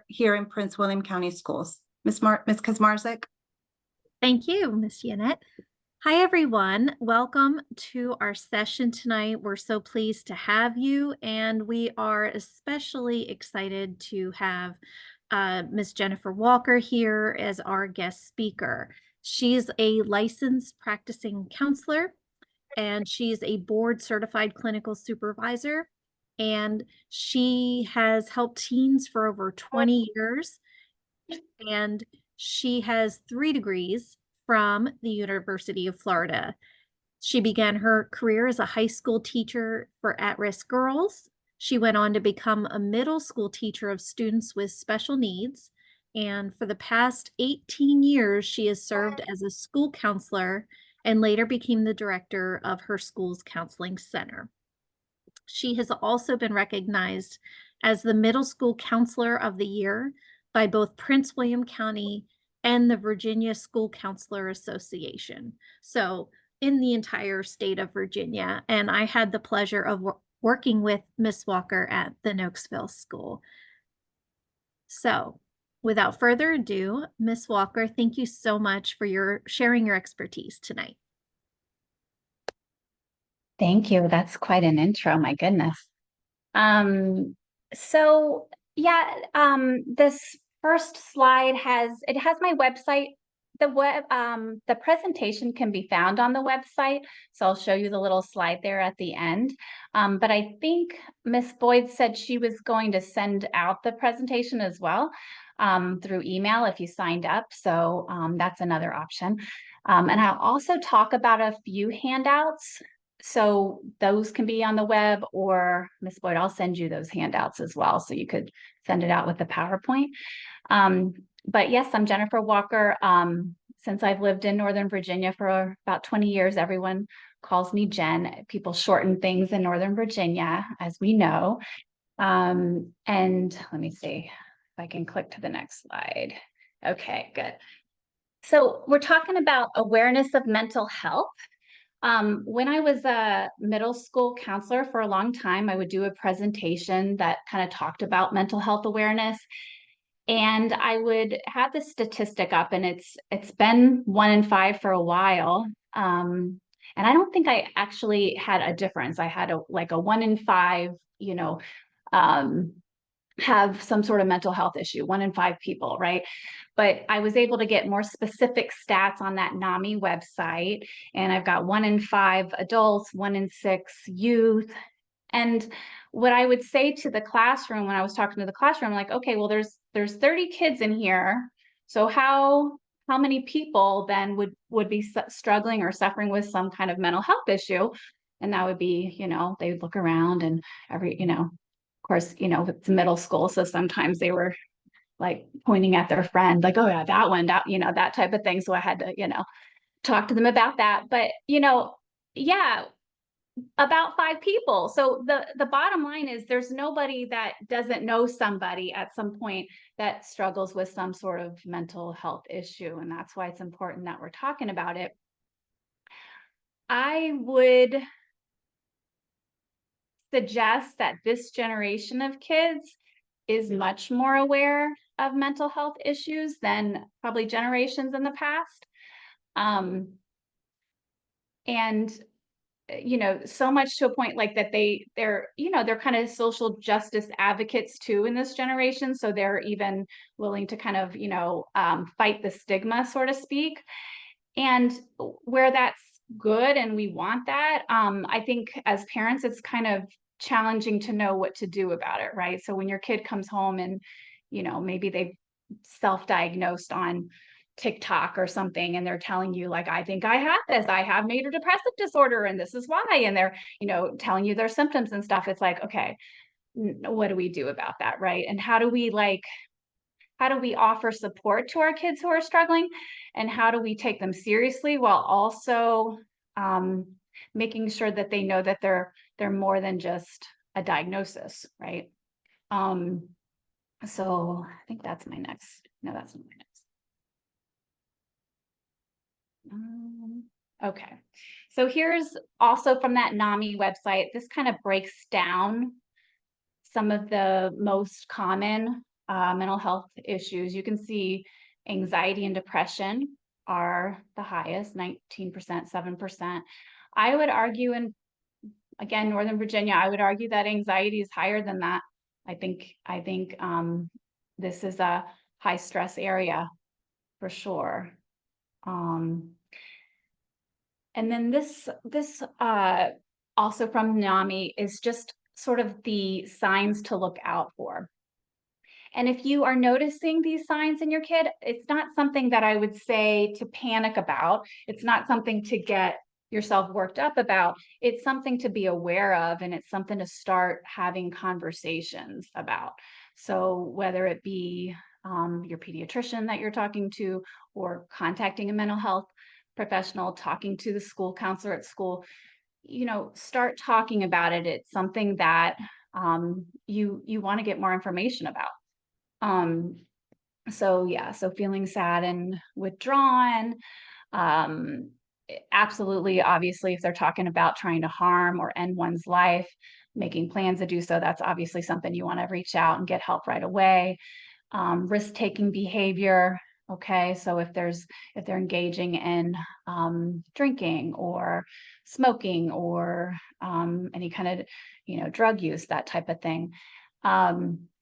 here in Prince William County Schools. Ms. Kazmarzik. Thank you, Ms. Yannette. Hi, everyone. Welcome to our session tonight. We're so pleased to have you, and we are especially excited to have Ms. Jennifer Walker here as our guest speaker. She's a licensed practicing counselor, and she's a board certified clinical supervisor, and she has helped teens for over 20 years, and she has 3 degrees from the University of Florida. She began her career as a high school teacher for at-risk girls. She went on to become a middle school teacher of students with special needs. And for the past 18 years, she has served as a school counselor and later became the director of her school's counseling center. She has also been recognized as the Middle School Counselor of the Year by both Prince William County and the Virginia School Counselor Association. So in the entire state of Virginia. And I had the pleasure of working with Miss Walker at the Noakesville School. So without further ado, Miss Walker, thank you so much for sharing your expertise tonight. Thank you. That's quite an intro. My goodness. This first slide has my website. The presentation can be found on the website. So I'll show you the little slide there at the end. But I think Miss Boyd said she was going to send out the presentation as well through email if you signed up. So that's another option. And I'll also talk about a few handouts. So those can be on the web, or Ms. Boyd, I'll send you those handouts as well, so you could send it out with the PowerPoint. But yes, I'm Jennifer Walker. Since I've lived in Northern Virginia for about 20 years, everyone calls me Jen. People shorten things in Northern Virginia, as we know. And let me see if I can click to the next slide. Okay, good. So we're talking about awareness of mental health. When I was a middle school counselor for a long time, I would do a presentation that kind of talked about mental health awareness. And I would have this statistic up, and it's been 1 in 5 for a while. And I don't think I actually had a difference. I had a 1 in 5, have some sort of mental health issue, 1 in 5 people, right? But I was able to get more specific stats on that NAMI website. And I've got 1 in 5 adults, 1 in 6 youth. And what I would say to the classroom when I was talking to the classroom, like, okay, well, there's 30 kids in here. So how many people then would be struggling or suffering with some kind of mental health issue? And that would be, they would look around, and of course, it's middle school. So sometimes they were like pointing at their friend, like, oh yeah, that one, that type of thing. So I had to, talk to them about that. But, yeah, about 5 people. So the bottom line is there's nobody that doesn't know somebody at some point that struggles with some sort of mental health issue. And that's why it's important that we're talking about it. I would suggest that this generation of kids is much more aware of mental health issues than probably generations in the past. And so much to a point like that they're kind of social justice advocates too in this generation. So they're even willing to kind of, fight the stigma, so to speak. And where that's good and we want that, I think as parents, it's kind of challenging to know what to do about it, right? So when your kid comes home and, maybe they self-diagnosed on TikTok or something, and they're telling you, like, I think I have this, I have major depressive disorder, and this is why, and they're, telling you their symptoms and stuff. It's like, okay, what do we do about that, right? And how do we offer support to our kids who are struggling, and how do we take them seriously while also making sure that they know that they're more than just a diagnosis, right? So I think that's my next. No, that's not my next. Okay, so here's also from that NAMI website. This kind of breaks down some of the most common mental health issues, you can see anxiety and depression are the highest, 19%, 7%. I would argue again, Northern Virginia, I would argue that anxiety is higher than that. I think this is a high stress area for sure. And then this also from NAMI is just sort of the signs to look out for. And if you are noticing these signs in your kid, it's not something that I would say to panic about. It's not something to get yourself worked up about. It's something to be aware of, and it's something to start having conversations about. So whether it be your pediatrician that you're talking to, or contacting a mental health professional, talking to the school counselor at school, start talking about it. It's something that you want to get more information about. So feeling sad and withdrawn, absolutely, obviously, if they're talking about trying to harm or end one's life, making plans to do so, that's obviously something you want to reach out and get help right away. Risk-taking behavior. Okay, so if they're engaging in drinking or smoking or any kind of drug use, that type of thing,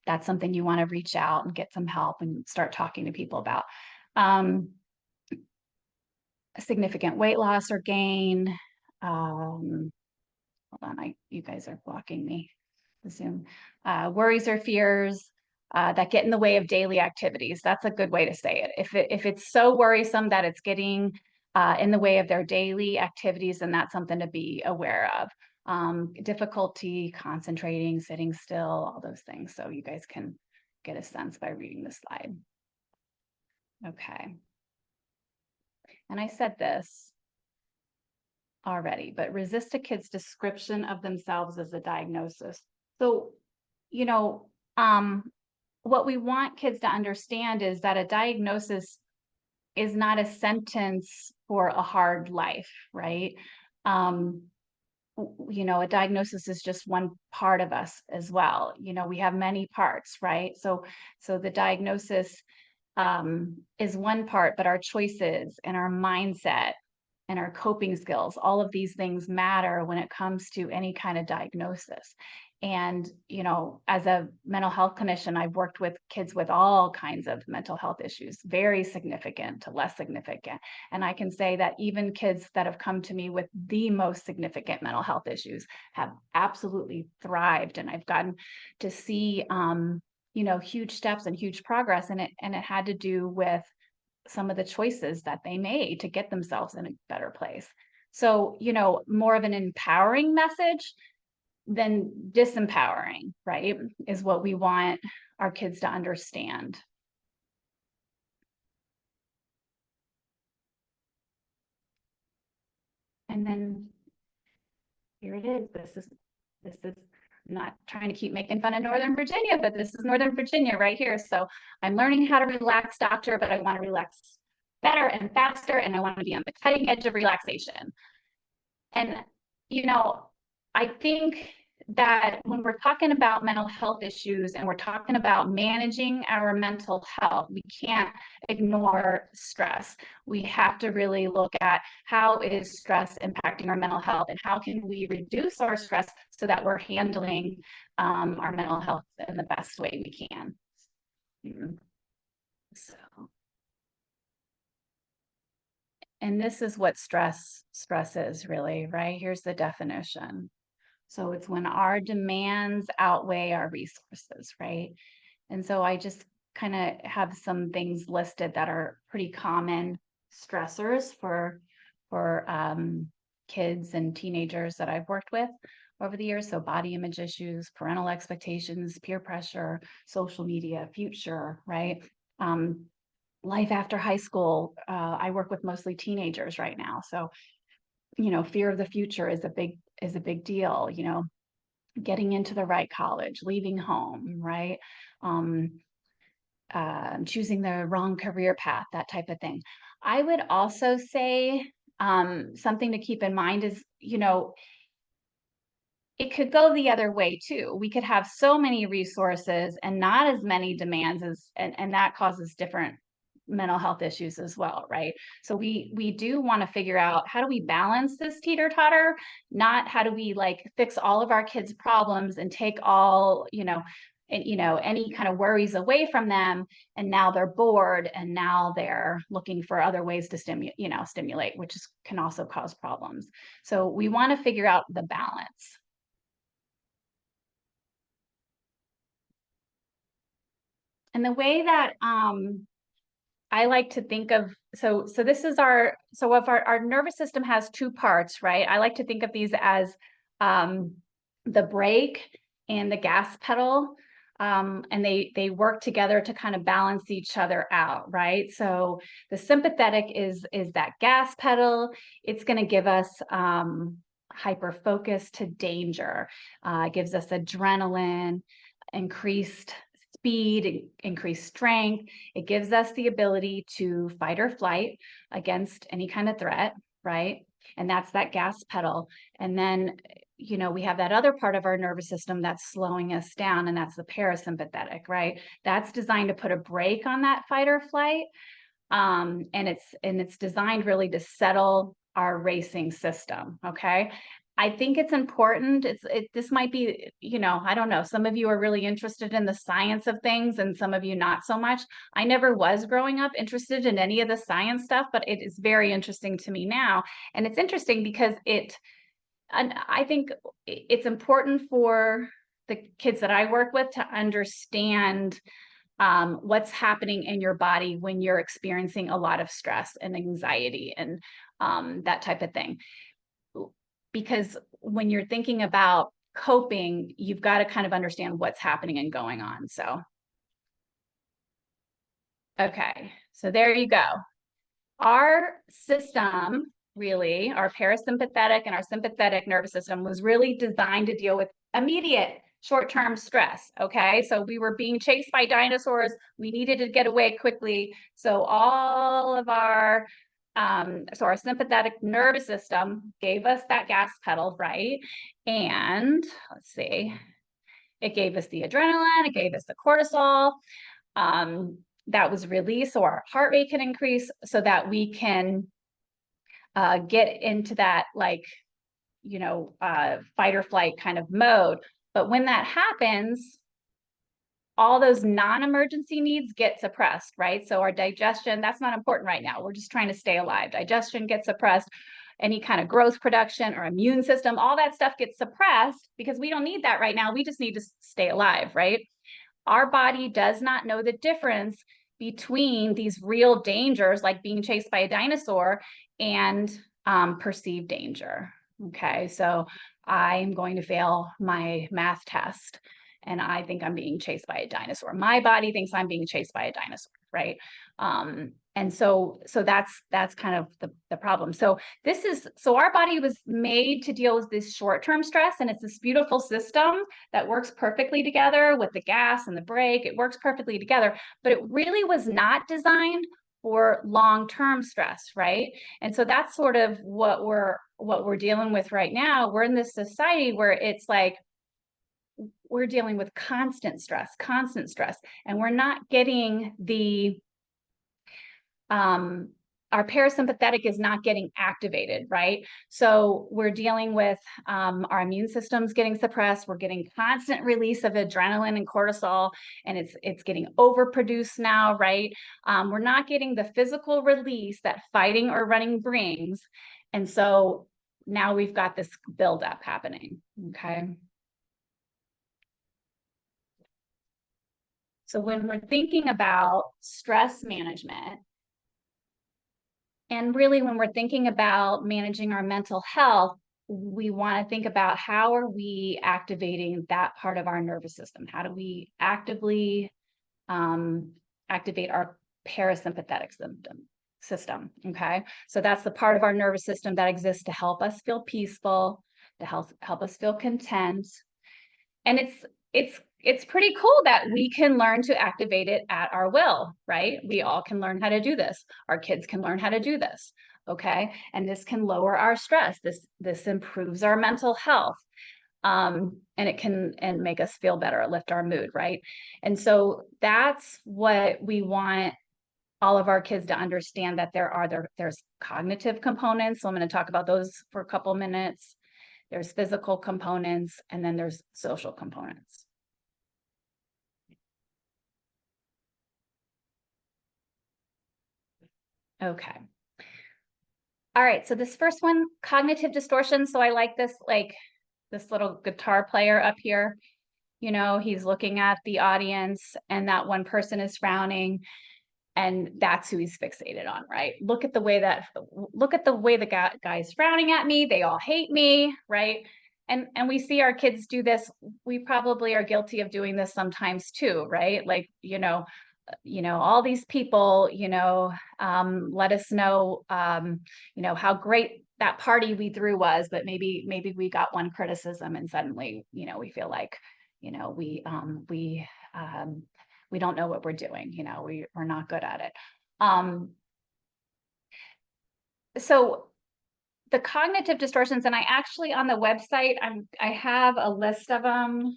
that's something you want to reach out and get some help and start talking to people about. Significant weight loss or gain. Hold on, you guys are blocking me, the Zoom. Worries or fears that get in the way of daily activities. That's a good way to say it. If it's so worrisome that it's getting in the way of their daily activities, then that's something to be aware of. Difficulty concentrating, sitting still, all those things. So you guys can get a sense by reading this slide. Okay. And I said this already, but resist a kid's description of themselves as a diagnosis. So, what we want kids to understand is that a diagnosis is not a sentence for a hard life, right? A diagnosis is just one part of us as well. We have many parts, right? So the diagnosis is one part, but our choices and our mindset and our coping skills, all of these things matter when it comes to any kind of diagnosis. And, as a mental health clinician, I've worked with kids with all kinds of mental health issues, very significant to less significant. And I can say that even kids that have come to me with the most significant mental health issues have absolutely thrived. And I've gotten to see, huge steps and huge progress. And it had to do with some of the choices that they made to get themselves in a better place. So, more of an empowering message than disempowering, right, is what we want our kids to understand. And then here it is. This is not trying to keep making fun of Northern Virginia, but this is Northern Virginia right here. So I'm learning how to relax, doctor, but I want to relax better and faster, and I want to be on the cutting edge of relaxation. And, I think that when we're talking about mental health issues and we're talking about managing our mental health, we can't ignore stress. We have to really look at how is stress impacting our mental health and how can we reduce our stress so that we're handling our mental health in the best way we can. So, and this is what stress is really, right? Here's the definition. So it's when our demands outweigh our resources, right? And so I just kind of have some things listed that are pretty common stressors for kids and teenagers that I've worked with over the years. So body image issues, parental expectations, peer pressure, social media, future, right? Life after high school. I work with mostly teenagers right now. So, fear of the future is a big deal, getting into the right college, leaving home, right? Choosing the wrong career path, that type of thing. I would also say something to keep in mind is, it could go the other way too. We could have so many resources and not as many demands and that causes different mental health issues as well, right? So we do want to figure out, how do we balance this teeter-totter, not how do we like fix all of our kids' problems and take all, any kind of worries away from them, and now they're bored and now they're looking for other ways to stimulate, which can also cause problems. So we want to figure out the balance. And the way that I like to think of, so this is if our nervous system has two parts, right? I like to think of these as the brake and the gas pedal. And they work together to kind of balance each other out, right? So the sympathetic is that gas pedal. It's going to give us hyper focus to danger. It gives us adrenaline, increased speed, increased strength. It gives us the ability to fight or flight against any kind of threat, right? And that's that gas pedal. And then, we have that other part of our nervous system that's slowing us down, and that's the parasympathetic, right? That's designed to put a brake on that fight or flight. And it's designed really to settle our racing system, okay? I think it's important. This might be, I don't know. Some of you are really interested in the science of things and some of you not so much. I never was growing up interested in any of the science stuff, but it is very interesting to me now. And it's interesting because and I think it's important for the kids that I work with to understand what's happening in your body when you're experiencing a lot of stress and anxiety and that type of thing. Because when you're thinking about coping, you've got to kind of understand what's happening and going on. So, okay, so there you go. Our system, really, our parasympathetic and our sympathetic nervous system was really designed to deal with immediate short-term stress, okay? So we were being chased by dinosaurs. We needed to get away quickly. So all of our our sympathetic nervous system gave us that gas pedal, right? And let's see, it gave us the adrenaline, it gave us the cortisol that was released, so our heart rate can increase so that we can get into that fight or flight kind of mode. But when that happens, all those non-emergency needs get suppressed, right? So our digestion, that's not important right now. We're just trying to stay alive. Digestion gets suppressed. Any kind of growth production or immune system, all that stuff gets suppressed because we don't need that right now. We just need to stay alive, right? Our body does not know the difference between these real dangers, like being chased by a dinosaur, and perceived danger. Okay, so I'm going to fail my math test and I think I'm being chased by a dinosaur. My body thinks I'm being chased by a dinosaur, right? And so that's kind of the problem. So our body was made to deal with this short-term stress, and it's this beautiful system that works perfectly together with the gas and the brake. It works perfectly together, but it really was not designed for long-term stress, right? And so that's sort of what we're dealing with right now. We're in this society where it's like we're dealing with constant stress, and we're not getting our parasympathetic is not getting activated, right? So we're dealing with our immune systems getting suppressed. We're getting constant release of adrenaline and cortisol, and it's getting overproduced now, right? We're not getting the physical release that fighting or running brings. And so now we've got this buildup happening, okay? So when we're thinking about stress management, and really when we're thinking about managing our mental health, we want to think about how are we activating that part of our nervous system? How do we actively activate our parasympathetic system, okay? So that's the part of our nervous system that exists to help us feel peaceful, to help us feel content. And it's pretty cool that we can learn to activate it at our will, right? We all can learn how to do this. Our kids can learn how to do this, okay? And this can lower our stress. This improves our mental health. And it can make us feel better, lift our mood, right? And so that's what we want all of our kids to understand, that there's cognitive components. So I'm going to talk about those for a couple minutes. There's physical components, and then there's social components. Okay. All right, so this first one, cognitive distortion. So I like this little guitar player up here. You know, he's looking at the audience, and that one person is frowning, and that's who he's fixated on, right? Look at the way the guy's frowning at me. They all hate me, right? And we see our kids do this. We probably are guilty of doing this sometimes too, right? Like, all these people, let us know, how great that party we threw was, but maybe we got one criticism, and suddenly, we feel like, we don't know what we're doing. We're not good at it. So the cognitive distortions, and I actually, on the website, I have a list of them.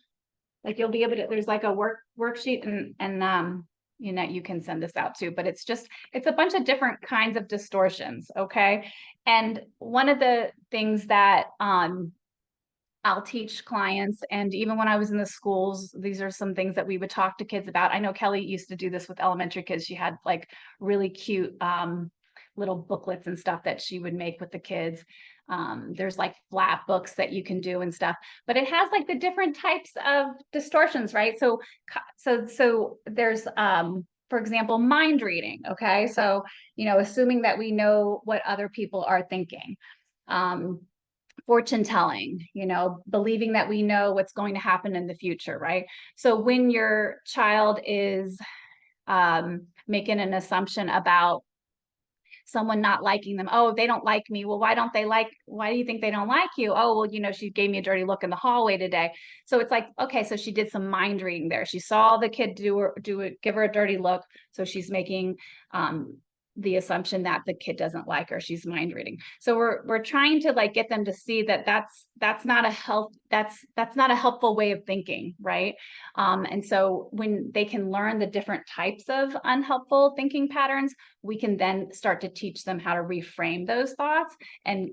Like, you'll be able to, there's like a worksheet, and you can send this out too, but it's a bunch of different kinds of distortions. Okay. And one of the things that, I'll teach clients, and even when I was in the schools, these are some things that we would talk to kids about. I know Kelly used to do this with elementary kids. She had like really cute little booklets and stuff that she would make with the kids. There's like flat books that you can do and stuff, but it has like the different types of distortions, right? So there's, for example, mind reading. Okay. So, assuming that we know what other people are thinking. Fortune telling, believing that we know what's going to happen in the future, right? So when your child is making an assumption about someone not liking them, oh, they don't like me. Well, why do you think they don't like you? Oh, well, she gave me a dirty look in the hallway today. So it's like, okay, so she did some mind reading there. She saw the kid give her a dirty look. So she's making the assumption that the kid doesn't like her. She's mind reading. So we're trying to like get them to see that that's not a helpful way of thinking, right? And so when they can learn the different types of unhelpful thinking patterns, we can then start to teach them how to reframe those thoughts and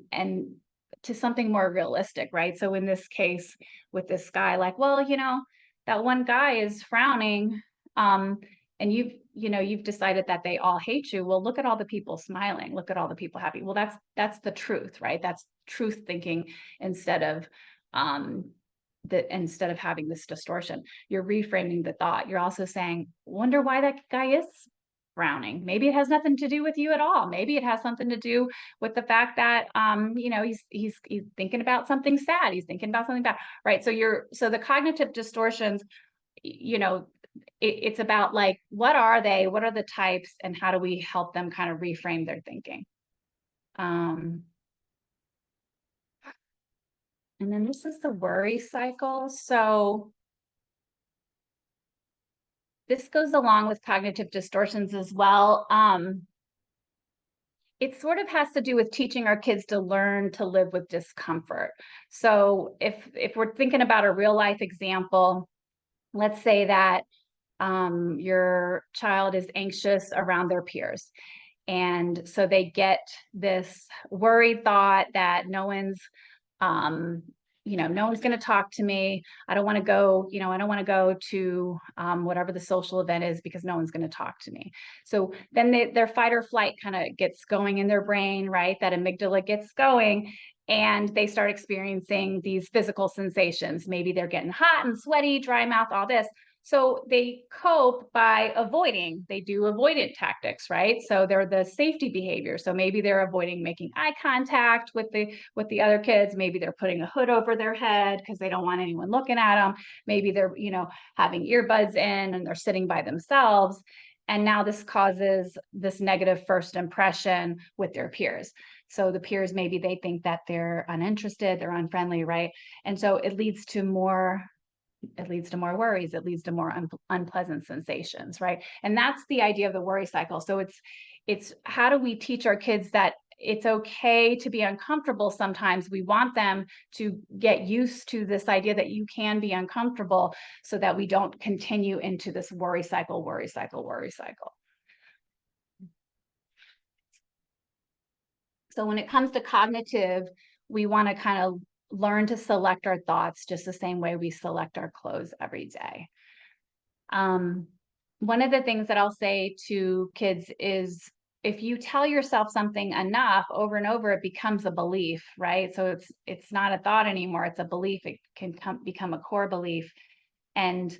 to something more realistic, right? So in this case with this guy, like, well, that one guy is frowning, and you've decided that they all hate you. Well, look at all the people smiling. Look at all the people happy. Well, that's the truth, right? That's truth thinking instead of having this distortion. You're reframing the thought. You're also saying, wonder why that guy is frowning. Maybe it has nothing to do with you at all. Maybe it has something to do with the fact that he's thinking about something sad. He's thinking about something bad, right? So the cognitive distortions, it's about like, what are they? What are the types? And how do we help them kind of reframe their thinking? And then this is the worry cycle. So this goes along with cognitive distortions as well. It sort of has to do with teaching our kids to learn to live with discomfort. So if we're thinking about a real life example, let's say that your child is anxious around their peers. And so they get this worried thought that no one's going to talk to me. I don't want to go, to whatever the social event is because no one's going to talk to me. So then their fight or flight kind of gets going in their brain, right? That amygdala gets going, and they start experiencing these physical sensations. Maybe they're getting hot and sweaty, dry mouth, all this. So they cope by avoiding. They do avoidant tactics, right? So they're the safety behavior. So maybe they're avoiding making eye contact with the other kids. Maybe they're putting a hood over their head because they don't want anyone looking at them. Maybe they're, having earbuds in and they're sitting by themselves. And now this causes this negative first impression with their peers. So the peers, maybe they think that they're uninterested, they're unfriendly, right? And so it leads to more worries. It leads to more unpleasant sensations, right? And that's the idea of the worry cycle. So it's how do we teach our kids that, it's okay to be uncomfortable sometimes. We want them to get used to this idea that you can be uncomfortable so that we don't continue into this worry cycle, worry cycle, worry cycle. So when it comes to cognitive, we want to kind of learn to select our thoughts just the same way we select our clothes every day. One of the things that I'll say to kids is, if you tell yourself something enough over and over, it becomes a belief, right? So it's not a thought anymore, it's a belief. It can become a core belief. And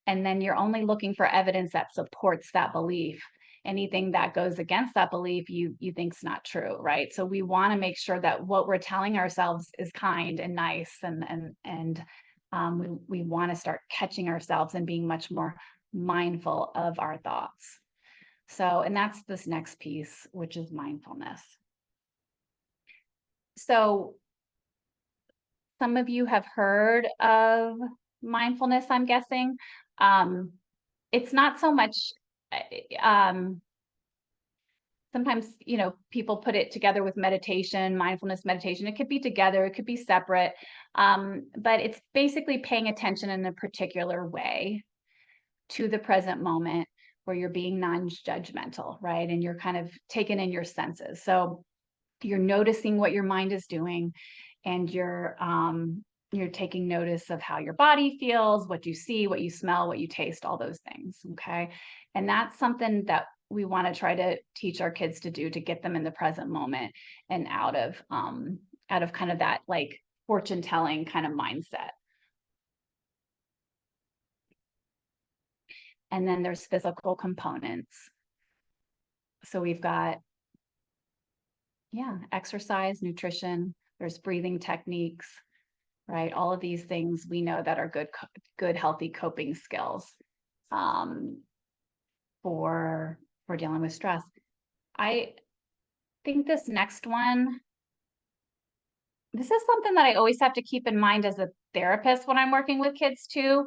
then you're only looking for evidence that supports that belief. Anything that goes against that belief, you think's not true, right? So we want to make sure that what we're telling ourselves is kind and nice, and we want to start catching ourselves and being much more mindful of our thoughts. So, and that's this next piece, which is mindfulness. So some of you have heard of mindfulness, I'm guessing. It's not so much, sometimes, you know, people put it together with meditation, mindfulness meditation. It could be together, it could be separate, but it's basically paying attention in a particular way to the present moment where you're being non-judgmental, right? And you're kind of taken in your senses. So you're noticing what your mind is doing, and you're taking notice of how your body feels, what you see, what you smell, what you taste, all those things. Okay. And that's something that we want to try to teach our kids to do, to get them in the present moment and out of kind of that like fortune telling kind of mindset. And then there's physical components. So we've got, exercise, nutrition, there's breathing techniques, right? All of these things we know that are good, healthy coping skills for dealing with stress. I think this next one, this is something that I always have to keep in mind as a therapist when I'm working with kids too.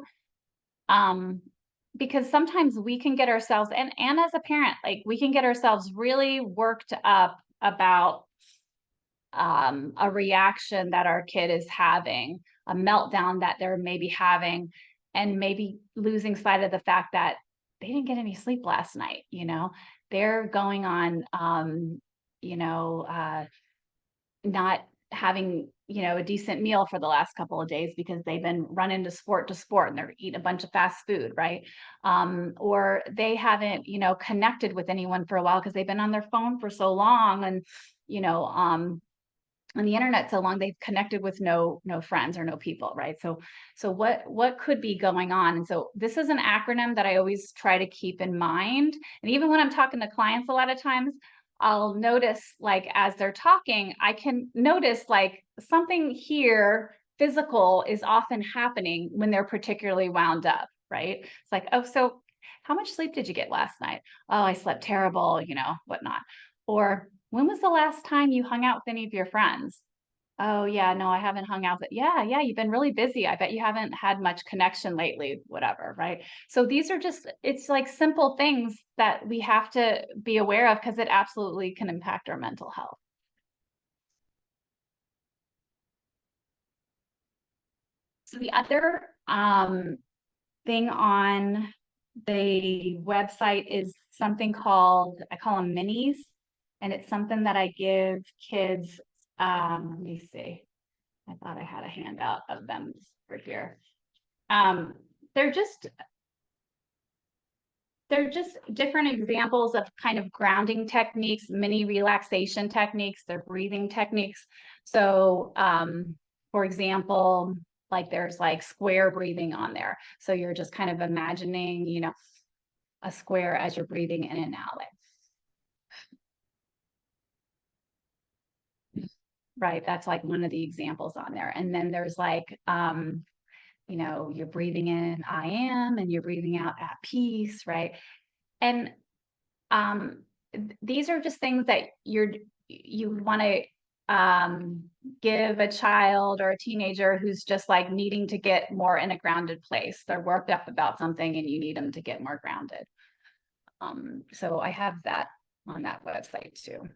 Because sometimes we can get ourselves, and as a parent, like we can get ourselves really worked up about a reaction that our kid is having, a meltdown that they're maybe having, and maybe losing sight of the fact that they didn't get any sleep last night. You know, they're going on, not having, a decent meal for the last couple of days because they've been running to sport and they're eating a bunch of fast food, right? Or they haven't, connected with anyone for a while because they've been on their phone for so long, and, on the internet so long, they've connected with no friends or no people, right? So what could be going on? And so this is an acronym that I always try to keep in mind. And even when I'm talking to clients, a lot of times I'll notice, like, as they're talking, I can notice like something here physical is often happening when they're particularly wound up, right? It's like, oh, so how much sleep did you get last night? Oh, I slept terrible, whatnot. Or when was the last time you hung out with any of your friends? Oh, yeah, no, I haven't hung out. Yeah, you've been really busy. I bet you haven't had much connection lately, whatever, right? So these are just, it's like simple things that we have to be aware of because it absolutely can impact our mental health. So the other thing on the website is something called, I call them minis. And it's something that I give kids. Let me see. I thought I had a handout of them right here. They're just different examples of kind of grounding techniques, mini relaxation techniques, they're breathing techniques. So, for example, like there's like square breathing on there. So you're just kind of imagining, a square as you're breathing in and out. Right, that's like one of the examples on there. And then there's like, you're breathing in I am, and you're breathing out at peace, right? And these are just things that you want to give a child or a teenager who's just like needing to get more in a grounded place. They're worked up about something and you need them to get more grounded. So I have that on that website too.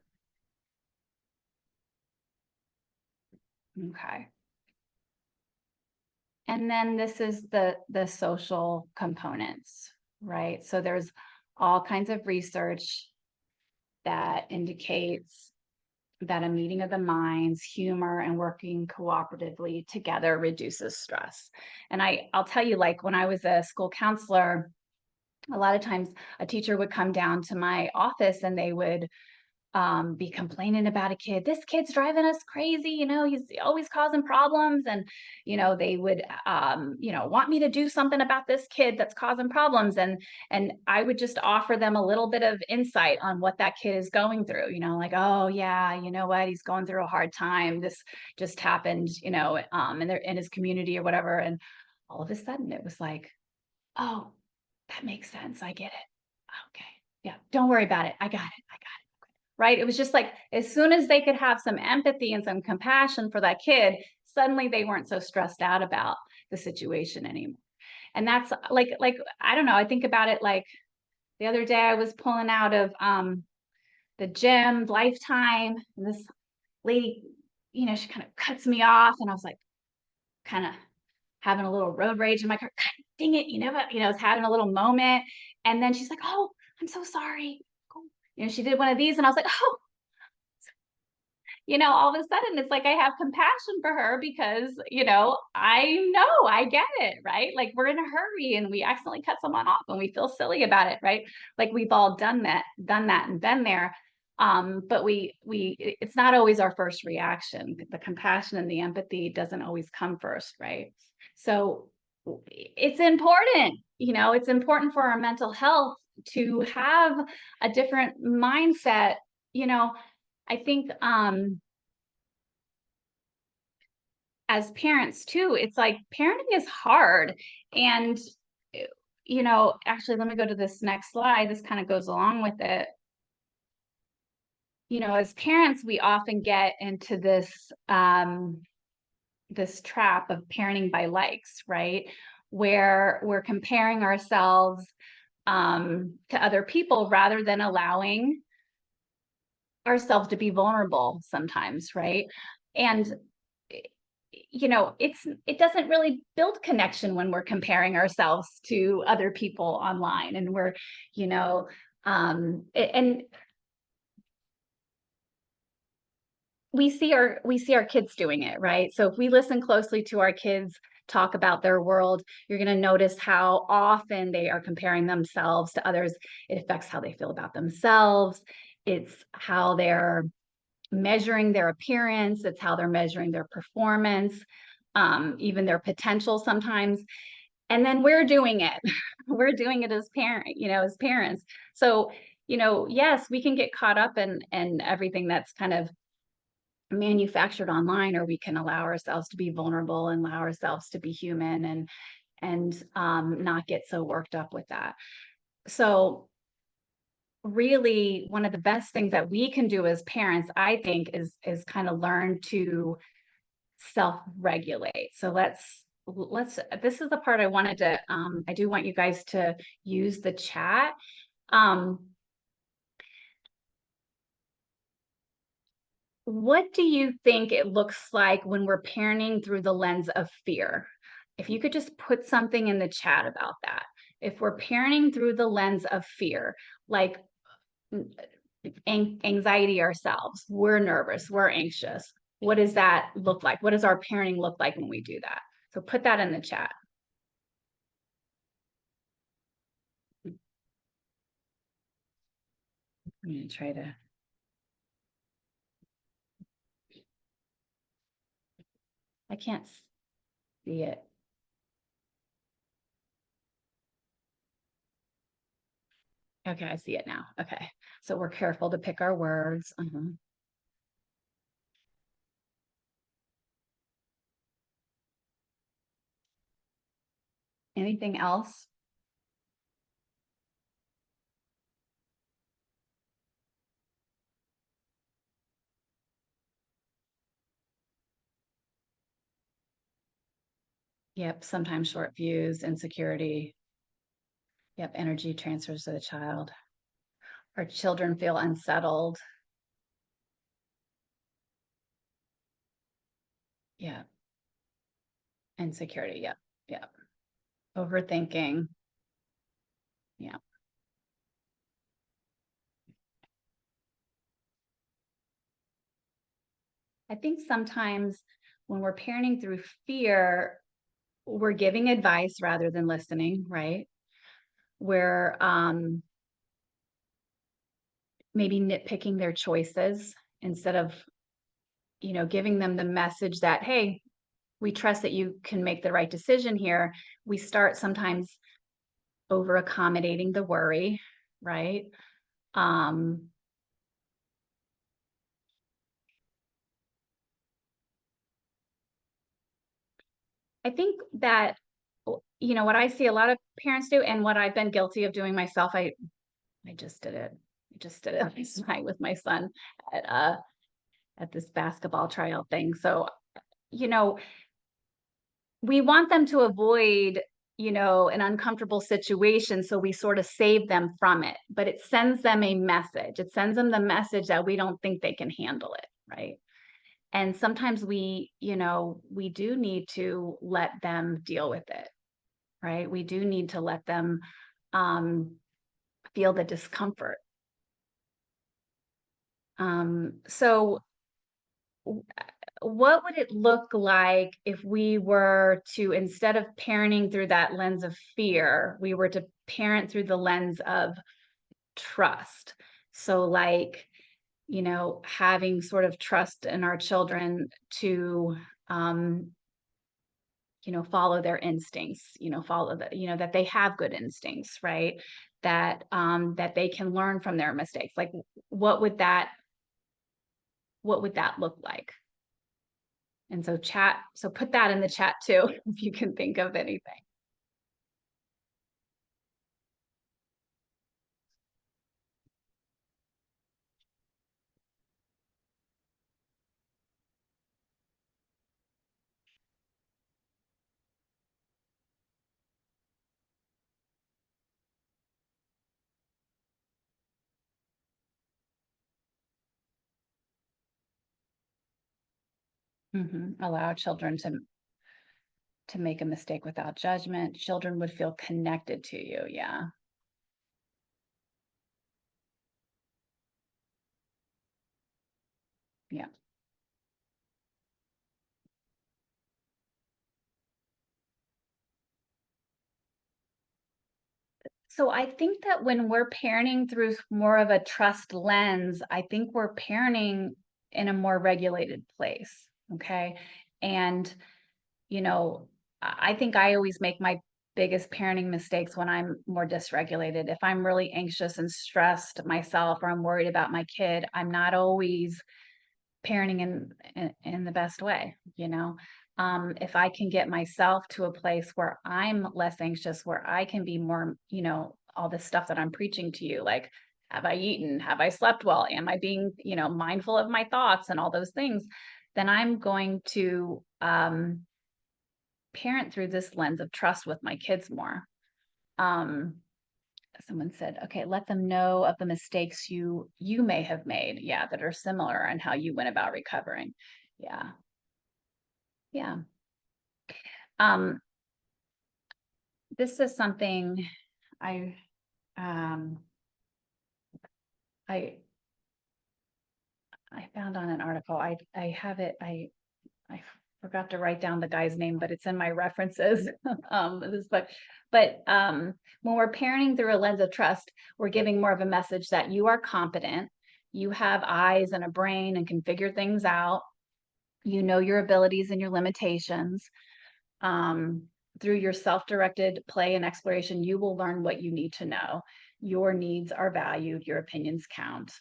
Okay. And then this is the social components, right? So there's all kinds of research that indicates that a meeting of the minds, humor, and working cooperatively together reduces stress. And I'll tell you, like when I was a school counselor, a lot of times a teacher would come down to my office and they would be complaining about a kid. This kid's driving us crazy. He's always causing problems. And, they would, want me to do something about this kid that's causing problems. And I would just offer them a little bit of insight on what that kid is going through, like, oh yeah, you know what? He's going through a hard time. This just happened, in his community or whatever. And all of a sudden it was like, oh, that makes sense. I get it. Okay. Yeah. Don't worry about it. I got it. Right? It was just like, as soon as they could have some empathy and some compassion for that kid, suddenly they weren't so stressed out about the situation anymore. And that's like, I don't know, I think about it like the other day I was pulling out of the gym, Lifetime, and this lady, she kind of cuts me off, and I was like, kind of having a little road rage in my car. God dang it, I was having a little moment. And then she's like, oh, I'm so sorry. She did one of these, and I was like, oh, all of a sudden it's like I have compassion for her because, I get it, right? Like we're in a hurry and we accidentally cut someone off and we feel silly about it, right? Like we've all done that and been there. But it's not always our first reaction. The compassion and the empathy doesn't always come first, right? So it's important, it's important for our mental health to have a different mindset. I think as parents too, it's like parenting is hard. And, actually, let me go to this next slide. This kind of goes along with it. As parents, we often get into this this trap of parenting by likes, right? Where we're comparing ourselves to other people rather than allowing ourselves to be vulnerable sometimes, right? And it doesn't really build connection when we're comparing ourselves to other people online, and we're, and we see our kids doing it, right? So if we listen closely to our kids talk about their world, you're going to notice how often they are comparing themselves to others. It affects how they feel about themselves. It's how they're measuring their appearance. It's how they're measuring their performance, even their potential sometimes. And then we're doing it. We're doing it as as parents. So, yes, we can get caught up in everything that's kind of manufactured online, or we can allow ourselves to be vulnerable and allow ourselves to be human and not get so worked up with that. So really, one of the best things that we can do as parents, I think, is kind of learn to self-regulate. So let's this is the part I wanted to I do want you guys to use the chat. What do you think it looks like when we're parenting through the lens of fear? If you could just put something in the chat about that. If we're parenting through the lens of fear, like anxiety ourselves, we're nervous, we're anxious. What does that look like? What does our parenting look like when we do that? So put that in the chat. I'm going to try to. I can't see it. Okay, I see it now. Okay, so we're careful to pick our words. Anything else? Yep, sometimes short fuse, insecurity. Yep, energy transfers to the child. Our children feel unsettled. Yeah. Insecurity. Yep. Yep. Overthinking. Yeah. I think sometimes when we're parenting through fear, we're giving advice rather than listening, right? We're maybe nitpicking their choices instead of, giving them the message that, hey, we trust that you can make the right decision here. We start sometimes over accommodating the worry, right? Um, I think that, what I see a lot of parents do and what I've been guilty of doing myself, I just did it. I just did it last night with my son at at this basketball tryout thing. So, you know, we want them to avoid, an uncomfortable situation. So we sort of save them from it, but it sends them a message. It sends them the message that we don't think they can handle it. Right. And sometimes we do need to let them deal with it. Right. We do need to let them feel the discomfort. So what would it look like if we were to, instead of parenting through that lens of fear, we were to parent through the lens of trust? So, like, having sort of trust in our children to, um, follow their instincts, follow that they have good instincts, right? That they can learn from their mistakes. Like, what would that, look like? And so put that in the chat too, if you can think of anything. Allow children to make a mistake without judgment. Children would feel connected to you. Yeah. Yeah. So I think that when we're parenting through more of a trust lens, I think we're parenting in a more regulated place. Okay. And, you know, I think I always make my biggest parenting mistakes when I'm more dysregulated. If I'm really anxious and stressed myself, or I'm worried about my kid, I'm not always parenting in the best way. If I can get myself to a place where I'm less anxious, where I can be more, all this stuff that I'm preaching to you, like, have I eaten, have I slept well, am I being, mindful of my thoughts and all those things, then I'm going to parent through this lens of trust with my kids more. Someone said, okay, let them know of the mistakes you may have made, yeah, that are similar, and how you went about recovering. Yeah. Yeah. This is something I um I I found on an article. I have it, I forgot to write down the guy's name, but it's in my references. This book. But when we're parenting through a lens of trust, we're giving more of a message that you are competent, you have eyes and a brain and can figure things out. You know your abilities and your limitations. Through your self-directed play and exploration, you will learn what you need to know. Your needs are valued, your opinions count.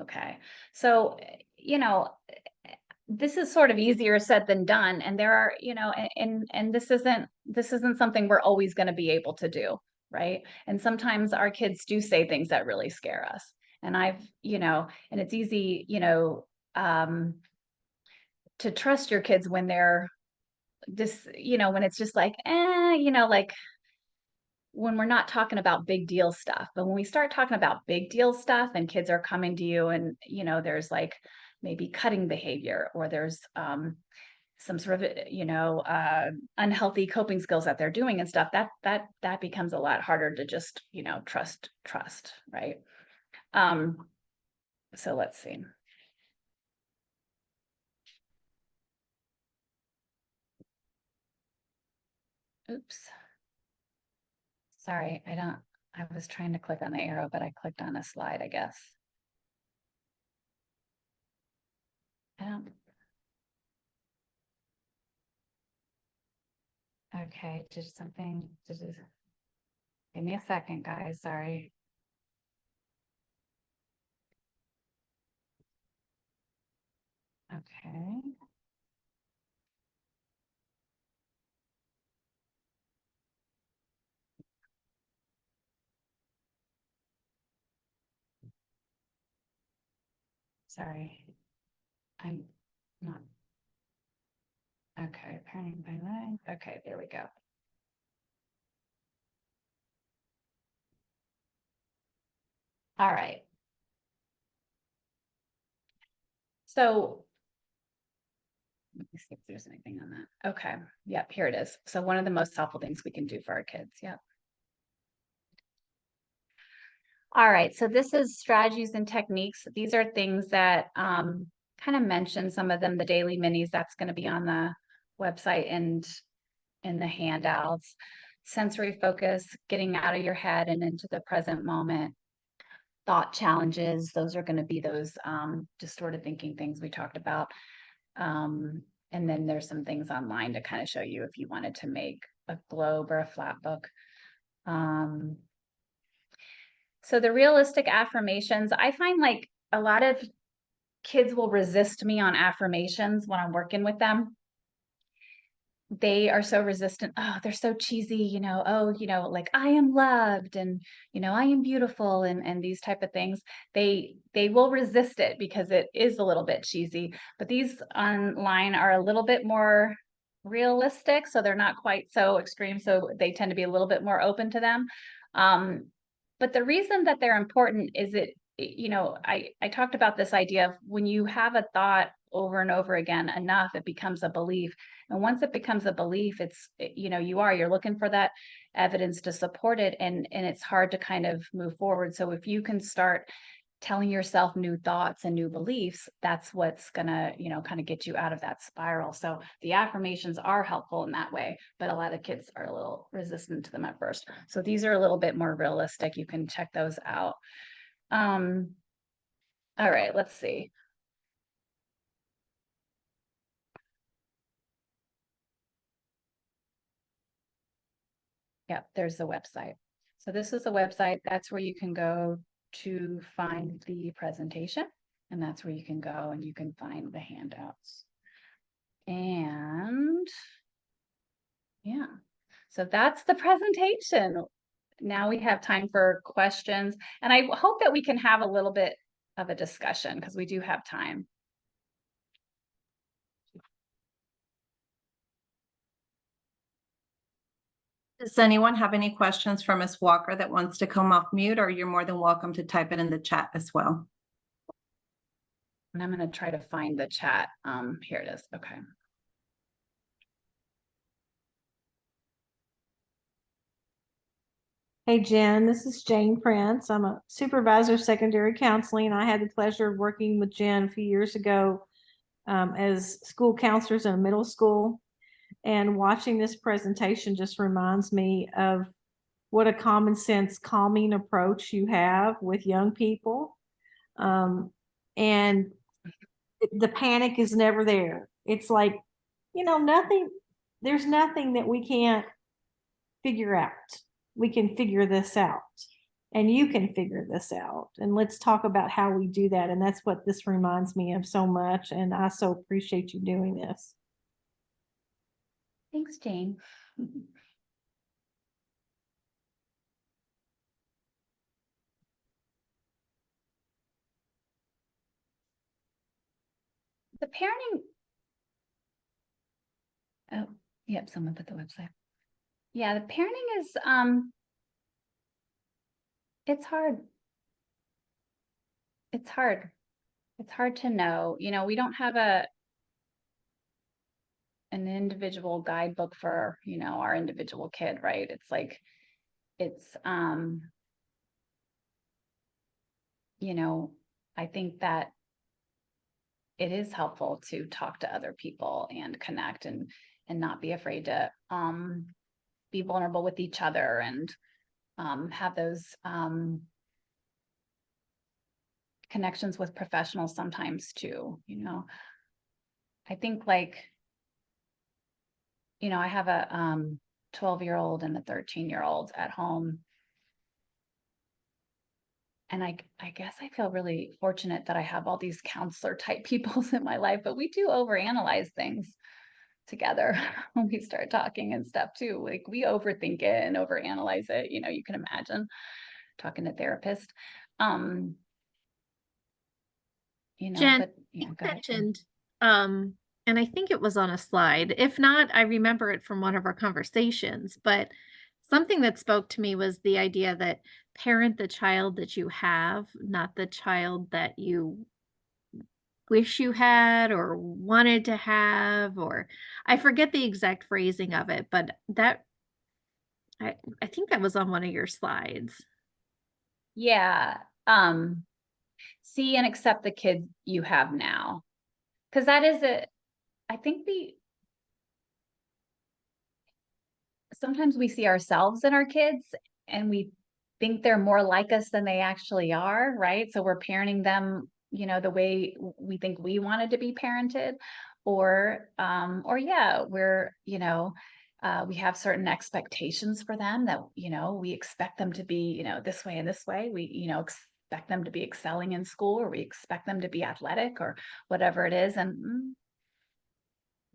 Okay. So, this is sort of easier said than done. And there are, and this isn't something we're always going to be able to do. Right. And sometimes our kids do say things that really scare us. And and it's easy, to trust your kids when they're this, when it's just like, like when we're not talking about big deal stuff. But when we start talking about big deal stuff and kids are coming to you and, there's like maybe cutting behavior, or there's some sort of, unhealthy coping skills that they're doing and stuff, that becomes a lot harder to just, trust, right? So let's see. Oops. Sorry, I was trying to click on the arrow, but I clicked on a slide, I guess. Okay, just something, give me a second, guys, sorry. Okay. Sorry, I'm not. Okay, parenting by line. Okay, there we go. All right. So let me see if there's anything on that. Okay, yep, here it is. So one of the most helpful things we can do for our kids, yep. All right, so this is strategies and techniques. These are things that kind of mention some of them, the daily minis, that's going to be on the website and in the handouts. Sensory focus, getting out of your head and into the present moment. Thought challenges, those are going to be those distorted thinking things we talked about. And then there's some things online to kind of show you if you wanted to make a globe or a flat book. So the realistic affirmations, I find like a lot of kids will resist me on affirmations when I'm working with them. They are so resistant. Oh, they're so cheesy, like I am loved and, I am beautiful and these type of things. They will resist it because it is a little bit cheesy, but these online are a little bit more realistic. So they're not quite so extreme. So they tend to be a little bit more open to them. But the reason that they're important is I talked about this idea of when you have a thought over and over again enough, it becomes a belief. And once it becomes a belief, you're looking for that evidence to support it. And it's hard to kind of move forward. So if you can start telling yourself new thoughts and new beliefs, that's what's gonna, kind of get you out of that spiral. So the affirmations are helpful in that way, but a lot of kids are a little resistant to them at first. So these are a little bit more realistic. You can check those out. All right, let's see. Yeah, there's the website. So this is a website. That's where you can go to find the presentation. And that's where you can go and you can find the handouts. And yeah, so that's the presentation. Now we have time for questions. And I hope that we can have a little bit of a discussion because we do have time. Does anyone have any questions for Ms. Walker that wants to come off mute, or you're more than welcome to type it in the chat as well? And I'm going to try to find the chat. Here it is. Okay. Hey Jen, this is Jane Prince. I'm a supervisor of secondary counseling. I had the pleasure of working with Jen a few years ago as school counselors in a middle school. And watching this presentation just reminds me of what a common sense calming approach you have with young people. And the panic is never there. It's like, there's nothing that we can't figure out. We can figure this out and you can figure this out. And let's talk about how we do that. And that's what this reminds me of so much. And I so appreciate you doing this. Thanks, Jane. The parenting. Oh, yep. Someone put the website. Yeah, the parenting is, it's hard. It's hard. It's hard to know, we don't have an individual guidebook for, you know, our individual kid, right? It's like, it's, you know, I think that it is helpful to talk to other people and connect and not be afraid to be vulnerable with each other and have those connections with professionals sometimes too, you know. I think, like, you know, I have a 12-year-old and a 13-year-old at home. And I guess I feel really fortunate that I have all these counselor type people in my life, but we do overanalyze things together when we start talking and stuff too. Like, we overthink it and overanalyze it. You know, you can imagine talking to therapist. You know, Jen, but yeah, you go ahead. mentioned, and I think it was on a slide. If not, I remember it from one of our conversations, but something that spoke to me was the idea that parent the child that you have, not the child that you wish you had or wanted to have, or I forget the exact phrasing of it, but that I think that was on one of your slides. Yeah. See and accept the kid you have now. Because that is I think sometimes we see ourselves in our kids and we think they're more like us than they actually are, right? So we're parenting them, you know, the way we think we wanted to be parented, or yeah, we're, you know, we have certain expectations for them that, you know, we expect them to be, you know, this way and this way. We, you know, expect them to be excelling in school, or we expect them to be athletic or whatever it is. And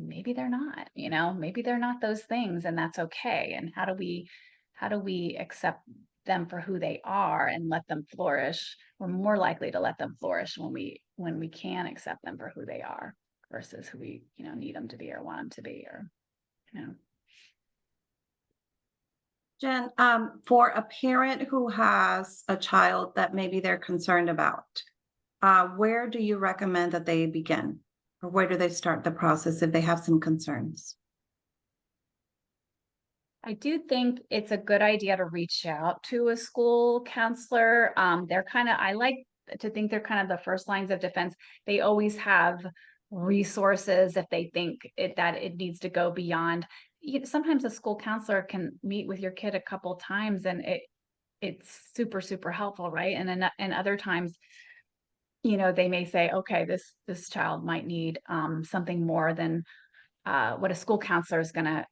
maybe they're not, you know, maybe they're not those things, and that's okay. And how do we accept them for who they are and let them flourish? We're more likely to let them flourish when we can accept them for who they are versus who we, you know, need them to be or want them to be, or, you know. Jen, for a parent who has a child that maybe they're concerned about, where do you recommend that they begin? Or where do they start the process if they have some concerns? I do think it's a good idea to reach out to a school counselor. They're kind of, I like to think they're kind of the first lines of defense. They always have resources if they think that it needs to go beyond. Sometimes a school counselor can meet with your kid a couple times and it's super, super helpful, right? And other times, you know, they may say, okay, this child might need something more than what a school counselor is going to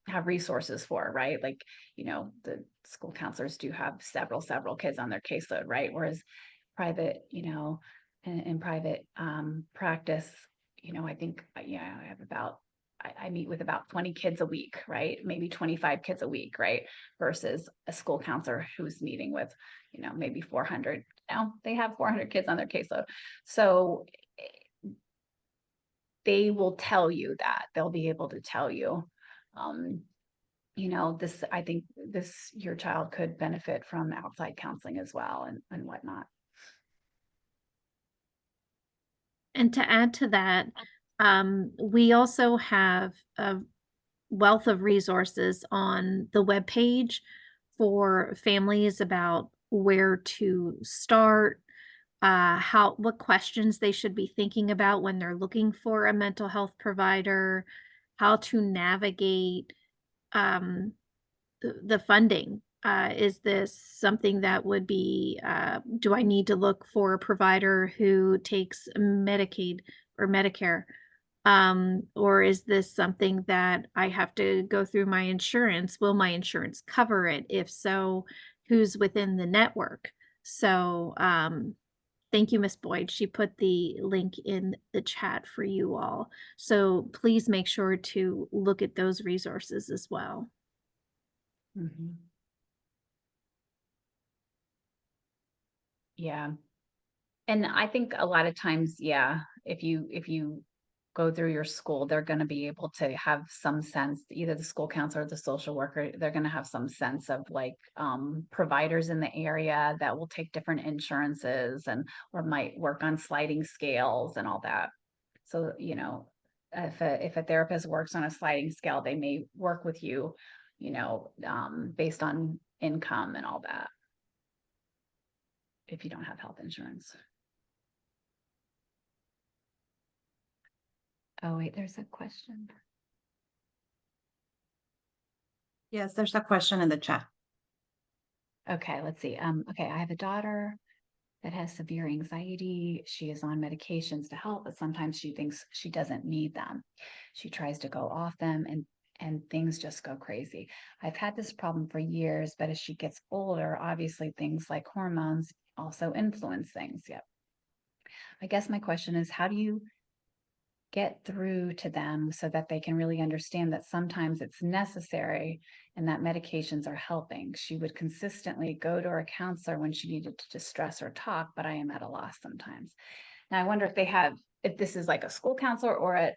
have resources for, right? Like, you know, the school counselors do have several kids on their caseload, right? Whereas private, you know, in private practice, you know, I think, yeah, I have I meet with about 20 kids a week, right? Maybe 25 kids a week, right? Versus a school counselor who's meeting with, you know, maybe 400. Now they have 400 kids on their caseload. So they will tell you that. They'll be able to tell you, you know, I think your child could benefit from outside counseling as well, and whatnot. And to add to that, we also have a wealth of resources on the webpage for families about where to start, what questions they should be thinking about when they're looking for a mental health provider, how to navigate um, the funding. Is this something that would be, do I need to look for a provider who takes Medicaid or Medicare? Or is this something that I have to go through my insurance? Will my insurance cover it? If so, who's within the network? So, thank you, Miss Boyd. She put the link in the chat for you all. So please make sure to look at those resources as well. Mm-hmm. Yeah. And I think a lot of times, yeah, if you go through your school, they're going to be able to have some sense, either the school counselor or the social worker, they're going to have some sense of like providers in the area that will take different insurances and or might work on sliding scales and all that. So, you know, if a therapist works on a sliding scale, they may work with you, based on income and all that, if you don't have health insurance. Oh, wait, there's a question. Yes, there's a question in the chat. Okay, let's see. Okay, I have a daughter that has severe anxiety. She is on medications to help, but sometimes she thinks she doesn't need them. She tries to go off them and things just go crazy. I've had this problem for years, but as she gets older, obviously things like hormones also influence things. Yep. I guess my question is, how do you get through to them so that they can really understand that sometimes it's necessary and that medications are helping? She would consistently go to her counselor when she needed to distress or talk, but I am at a loss sometimes. Now I wonder if this is like a school counselor or a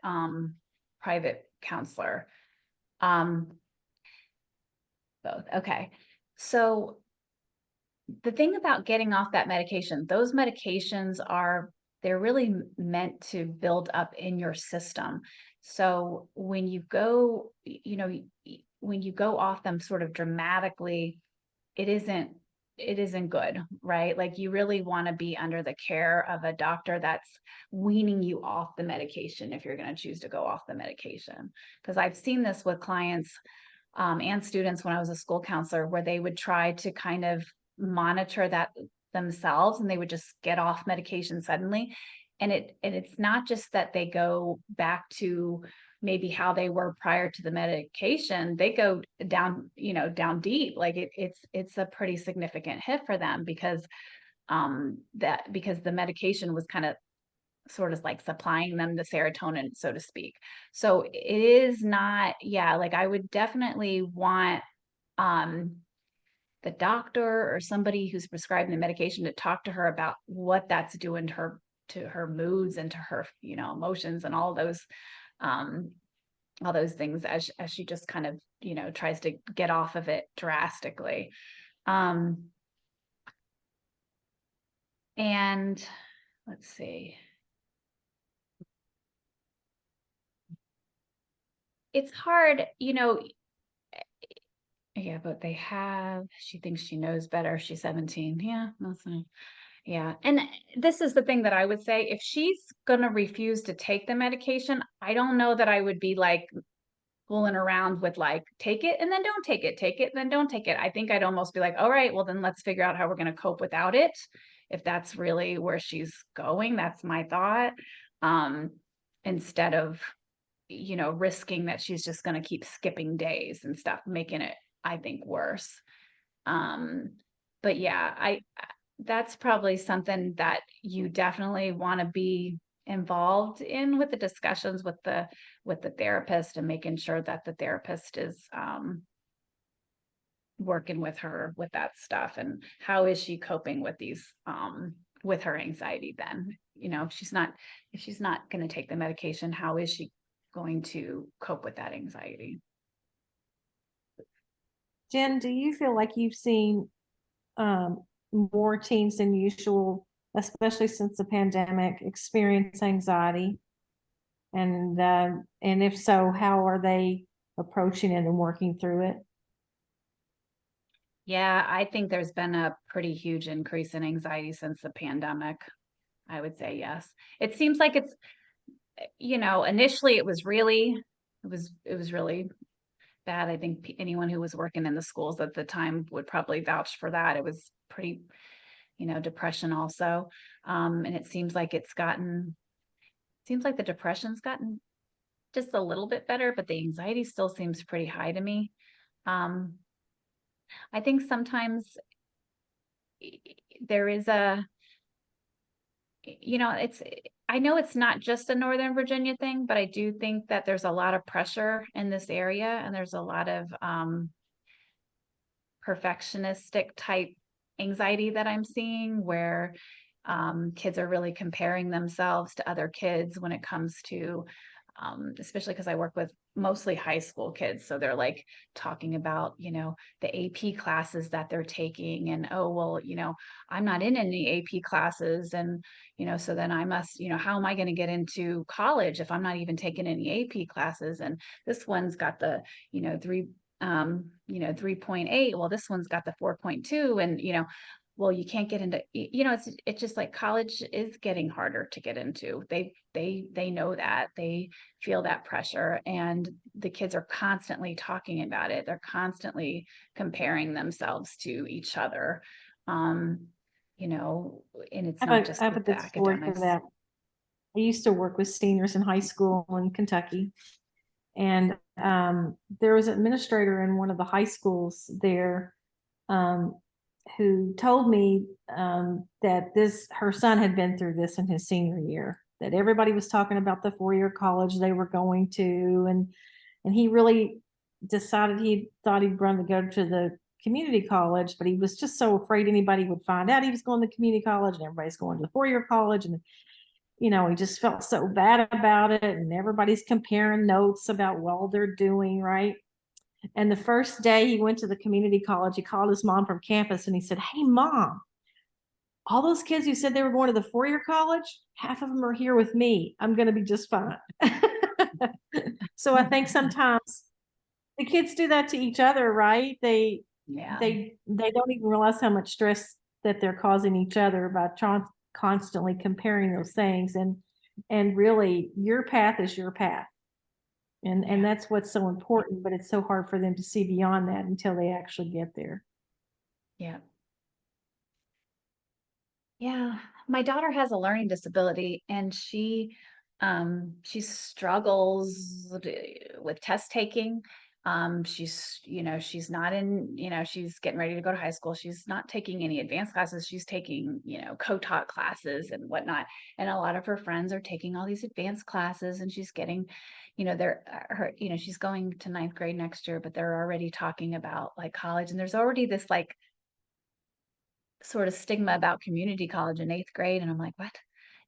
private counselor. Both. Okay. So the thing about getting off that medication, those medications they're really meant to build up in your system. So when you go, when you go off them sort of dramatically, it isn't good, right? Like you really want to be under the care of a doctor that's weaning you off the medication if you're going to choose to go off the medication. Because I've seen this with clients and students when I was a school counselor, where they would try to kind of monitor that themselves and they would just get off medication suddenly. And it's not just that they go back to maybe how they were prior to the medication. They go down, down deep. Like it's a pretty significant hit for them because the medication was kind of sort of like supplying them the serotonin, so to speak. So it is not, like I would definitely want the doctor or somebody who's prescribing the medication to talk to her about what that's doing to her moods and to her, emotions and all those things as she just kind of, tries to get off of it drastically. And let's see. It's hard, yeah, but she thinks she knows better. She's 17. Yeah, that's fine. Yeah. And this is the thing that I would say, if she's going to refuse to take the medication, I don't know that I would be like fooling around with like, take it and then don't take it, take it and then don't take it. I think I'd almost be like, all right, well then let's figure out how we're going to cope without it. If that's really where she's going, that's my thought. Instead of, risking that she's just going to keep skipping days and stuff, making it, I think, worse. But yeah, that's probably something that you definitely want to be involved in with the discussions with the therapist, and making sure that the therapist is working with her with that stuff, and how is she coping with these with her anxiety then. If she's not going to take the medication, how is she going to cope with that anxiety? Jen, do you feel like you've seen more teens than usual, especially since the pandemic, experience anxiety? And if so, how are they approaching it and working through it? Yeah, I think there's been a pretty huge increase in anxiety since the pandemic. I would say yes. It seems like it's, initially it was really bad. I think anyone who was working in the schools at the time would probably vouch for that. It was pretty, depression also. And it seems like the depression's gotten just a little bit better, but the anxiety still seems pretty high to me. I think sometimes there is I know it's not just a Northern Virginia thing, but I do think that there's a lot of pressure in this area, and there's a lot of perfectionistic type anxiety that I'm seeing, where kids are really comparing themselves to other kids when it comes to especially because I work with mostly high school kids. So they're like talking about, the AP classes that they're taking and, oh, well, I'm not in any AP classes. And, so then I must, how am I going to get into college if I'm not even taking any AP classes? And this one's got the, 3.8. Well, this one's got the 4.2 and, well, you can't get into, it's just like college is getting harder to get into. They know that, they feel that pressure, and the kids are constantly talking about it. They're constantly comparing themselves to each other. And it's not just I have a with the good story for academics. that. I used to work with seniors in high school in Kentucky. And there was an administrator in one of the high schools there who told me that her son had been through this in his senior year, that everybody was talking about the 4-year college they were going to. And he really decided he thought he'd run to go to the community college, but he was just so afraid anybody would find out he was going to community college and everybody's going to the 4-year college. And he just felt so bad about it, and everybody's comparing notes about what they're doing, right? And the first day he went to the community college, he called his mom from campus and he said, "Hey, Mom, all those kids who said they were going to the 4-year college, half of them are here with me. I'm going to be just fine." So I think sometimes the kids do that to each other, right? They don't even realize how much stress that they're causing each other by constantly comparing those things. And really, your path is your path. And that's what's so important, but it's so hard for them to see beyond that until they actually get there. Yeah. Yeah. My daughter has a learning disability, and she struggles with test taking. She's not in, she's getting ready to go to high school. She's not taking any advanced classes. She's taking, co-taught classes and whatnot. And a lot of her friends are taking all these advanced classes, and she's getting, she's going to 9th grade next year, but they're already talking about like college. And there's already this like sort of stigma about community college in 8th grade. And I'm like, what?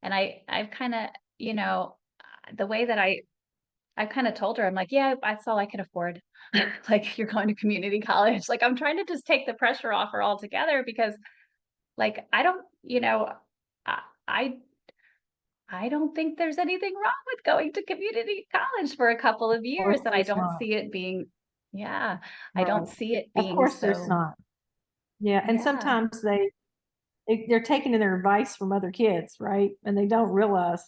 And I've kind of, the way that I've kind of told her, I'm like, yeah, that's all I can afford. Like, you're going to community college. Like, I'm trying to just take the pressure off her altogether, because like, I don't, I I don't think there's anything wrong with going to community college for a couple of years. And I There's don't not. see it being, I Right. don't see it Of being course there's so, not. Yeah. And yeah, sometimes they're taking their advice from other kids, right? And they don't realize,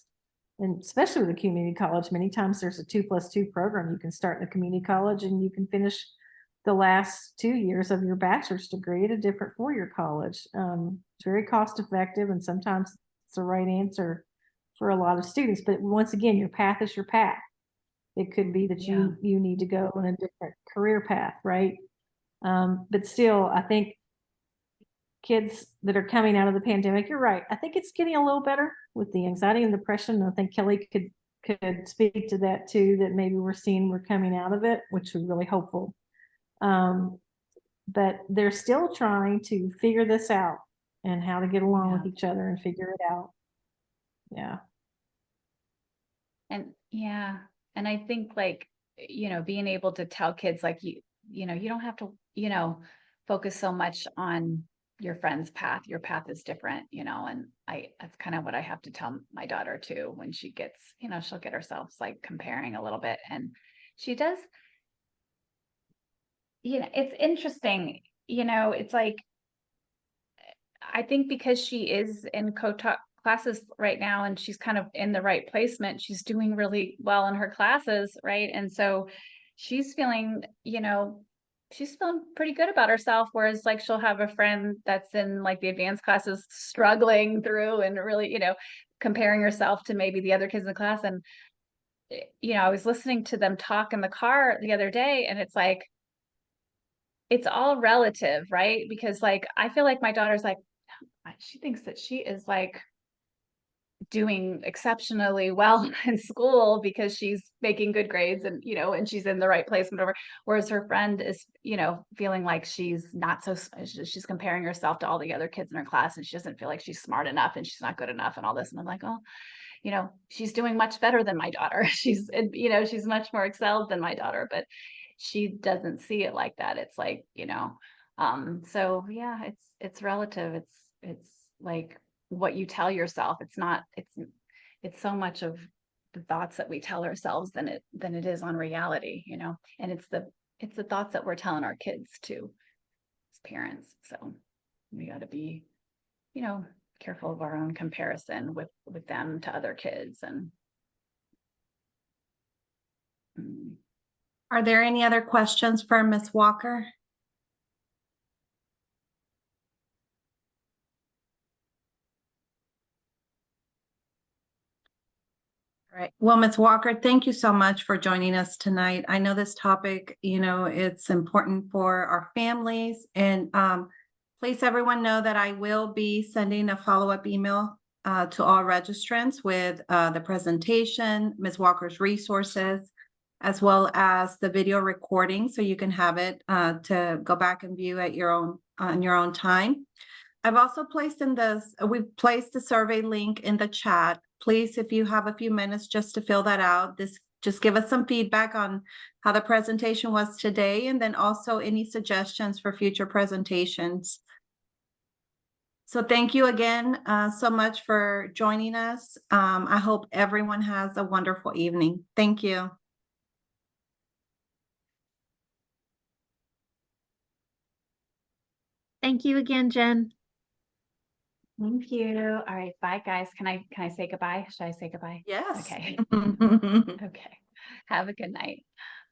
and especially with a community college, many times there's a 2+2 program. You can start in a community college and you can finish the last 2 years of your bachelor's degree at a different 4-year college. It's very cost effective, and sometimes it's the right answer for a lot of students. But once again, your path is your path. It could be that Yeah. you need to go on a different career path, right? But still, I think kids that are coming out of the pandemic, you're right. I think it's getting a little better with the anxiety and depression. I think Kelly could speak to that too, that maybe we're coming out of it, which is really hopeful. But they're still trying to figure this out and how to get along with each other and figure it out. Yeah. And and I think like, being able to tell kids like, you don't have to, focus so much on your friend's path. Your path is different, and that's kind of what I have to tell my daughter too, when she gets, she'll get herself like comparing a little bit, and she does, it's interesting, it's like, I think because she is in co-taught classes right now, and she's kind of in the right placement, she's doing really well in her classes, right? And so she's feeling, she's feeling pretty good about herself. Whereas like, she'll have a friend that's in like the advanced classes struggling through and really, comparing herself to maybe the other kids in the class. And, I was listening to them talk in the car the other day, and it's like, it's all relative, right? Because like, I feel like my daughter's like, she thinks that she is like doing exceptionally well in school because she's making good grades, and and she's in the right place, whatever. Whereas her friend is, feeling like she's not so, she's comparing herself to all the other kids in her class, and she doesn't feel like she's smart enough and she's not good enough and all this. And I'm like, oh, you know, she's doing much better than my daughter. She's, you know, she's much more excelled than my daughter, but she doesn't see it like that. It's like, you know, so yeah, it's relative. It's like what you tell yourself. It's not, it's so much of the thoughts that we tell ourselves than it is on reality, you know, and it's the thoughts that we're telling our kids too, as parents. So we got to be, you know, careful of our own comparison with them to other kids. And Are there any other questions for Ms. Walker? All right. Well, Ms. Walker, thank you so much for joining us tonight. I know this topic, you know, it's important for our families, and please everyone know that I will be sending a follow-up email to all registrants with the presentation, Ms. Walker's resources, as well as the video recording, so you can have it to go back and view at your own on your own time. I've also placed we've placed the survey link in the chat. Please, if you have a few minutes just to fill that out, just give us some feedback on how the presentation was today, and then also any suggestions for future presentations. So thank you again so much for joining us. I hope everyone has a wonderful evening. Thank you. Thank you again, Jen. thank you. All right, bye guys. Can I say goodbye? Should I say goodbye? Yes. Okay. Bye. Okay. Have a good night.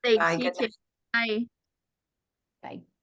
Thanks, you Good too. Bye. Bye.